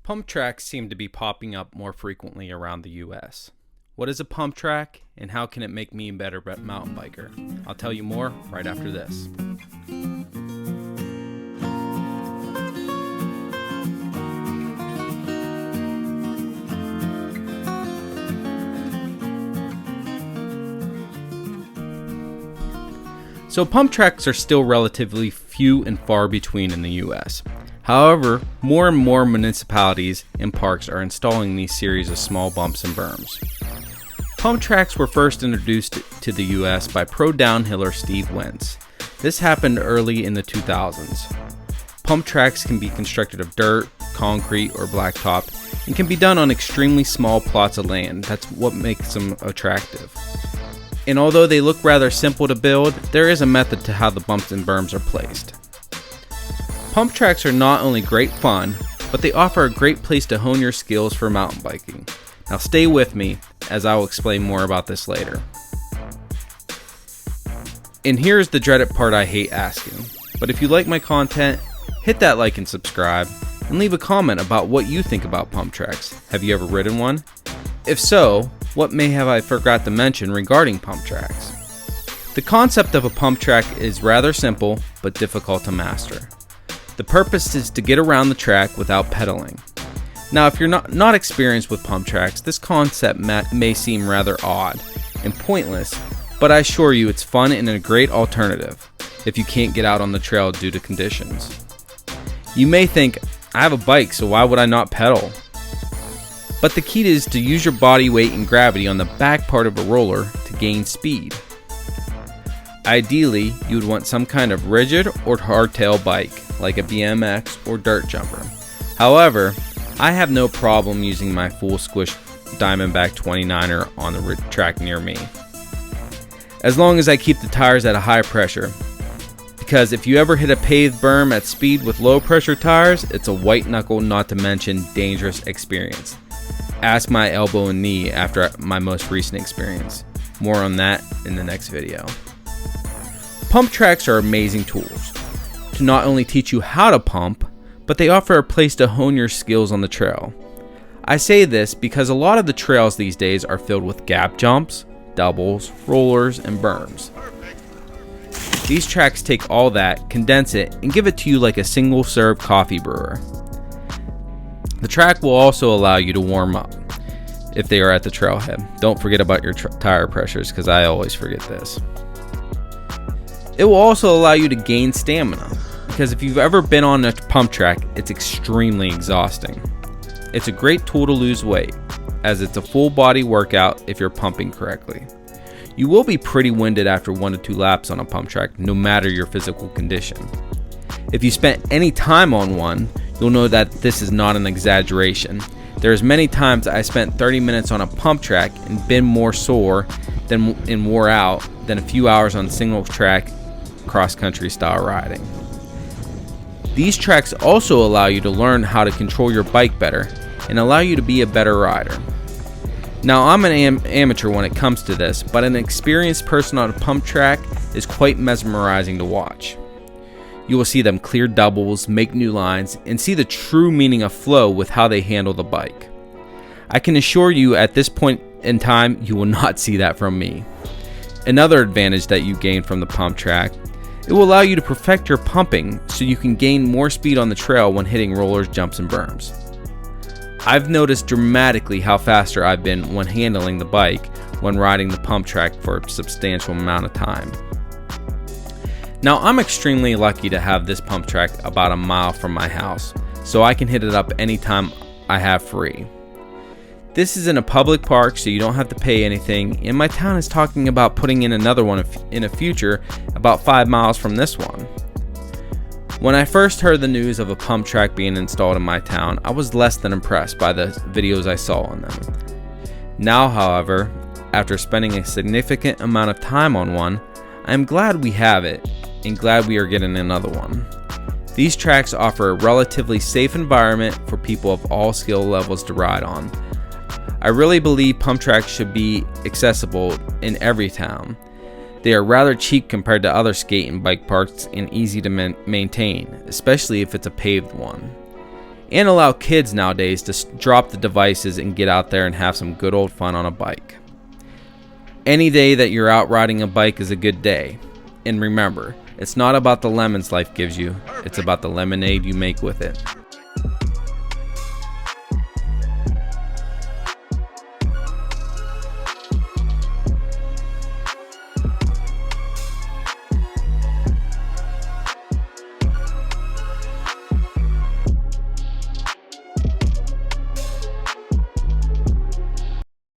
Pump tracks seem to be popping up more frequently around the US. What is a pump track and how can it make me a better mountain biker? I'll tell you more right after this. So pump tracks are still relatively few and far between in the US. However, more and more municipalities and parks are installing these series of small bumps and berms. Pump tracks were first introduced to the US by pro downhiller Steve Wentz. This happened early in the 2000s. Pump tracks can be constructed of dirt, concrete, or blacktop and can be done on extremely small plots of land. That's what makes them attractive. And although they look rather simple to build, there is a method to how the bumps and berms are placed. Pump tracks are not only great fun, but they offer a great place to hone your skills for mountain biking. Now stay with me as I will explain more about this later. And here's the dreaded part I hate asking, but if you like my content, hit that like and subscribe, and leave a comment about what you think about pump tracks. Have you ever ridden one? If so, what may have I forgot to mention regarding pump tracks? The concept of a pump track is rather simple, but difficult to master. The purpose is to get around the track without pedaling. Now, if you're not experienced with pump tracks, this concept may seem rather odd and pointless, but I assure you it's fun and a great alternative if you can't get out on the trail due to conditions. You may think, I have a bike, so why would I not pedal? But the key is to use your body weight and gravity on the back part of a roller to gain speed. Ideally, you would want some kind of rigid or hardtail bike, like a BMX or dirt jumper. However, I have no problem using my full squish Diamondback 29er on the track near me, as long as I keep the tires at a high pressure. Because if you ever hit a paved berm at speed with low pressure tires, it's a white knuckle, not to mention dangerous experience. Ask my elbow and knee after my most recent experience. More on that in the next video. Pump tracks are amazing tools to not only teach you how to pump, but they offer a place to hone your skills on the trail. I say this because a lot of the trails these days are filled with gap jumps, doubles, rollers, and berms. These tracks take all that, condense it, and give it to you like a single serve coffee brewer. The track will also allow you to warm up if they are at the trailhead. Don't forget about your tire pressures, because I always forget this. It will also allow you to gain stamina, because if you've ever been on a pump track, it's extremely exhausting. It's a great tool to lose weight, as it's a full body workout if you're pumping correctly. You will be pretty winded after 1 to 2 laps on a pump track, no matter your physical condition. If you spent any time on one, you'll know that this is not an exaggeration. There's many times I spent 30 minutes on a pump track and been more sore and wore out than a few hours on single track cross-country style riding. These tracks also allow you to learn how to control your bike better and allow you to be a better rider. Now, I'm an amateur when it comes to this, but an experienced person on a pump track is quite mesmerizing to watch. You will see them clear doubles, make new lines, and see the true meaning of flow with how they handle the bike. I can assure you at this point in time, you will not see that from me. Another advantage that you gain from the pump track, it will allow you to perfect your pumping so you can gain more speed on the trail when hitting rollers, jumps, and berms. I've noticed dramatically how faster I've been when handling the bike when riding the pump track for a substantial amount of time. Now, I'm extremely lucky to have this pump track about a mile from my house, so I can hit it up anytime I have free. This is in a public park, so you don't have to pay anything, and my town is talking about putting in another one in the future about 5 miles from this one. When I first heard the news of a pump track being installed in my town, I was less than impressed by the videos I saw on them. Now, however, after spending a significant amount of time on one, I am glad we have it and glad we are getting another one. These tracks offer a relatively safe environment for people of all skill levels to ride on. I really believe pump tracks should be accessible in every town. They are rather cheap compared to other skate and bike parks and easy to maintain, especially if it's a paved one. and allow kids nowadays to drop the devices and get out there and have some good old fun on a bike. Any day that you're out riding a bike is a good day. And remember, it's not about the lemons life gives you, it's about the lemonade you make with it.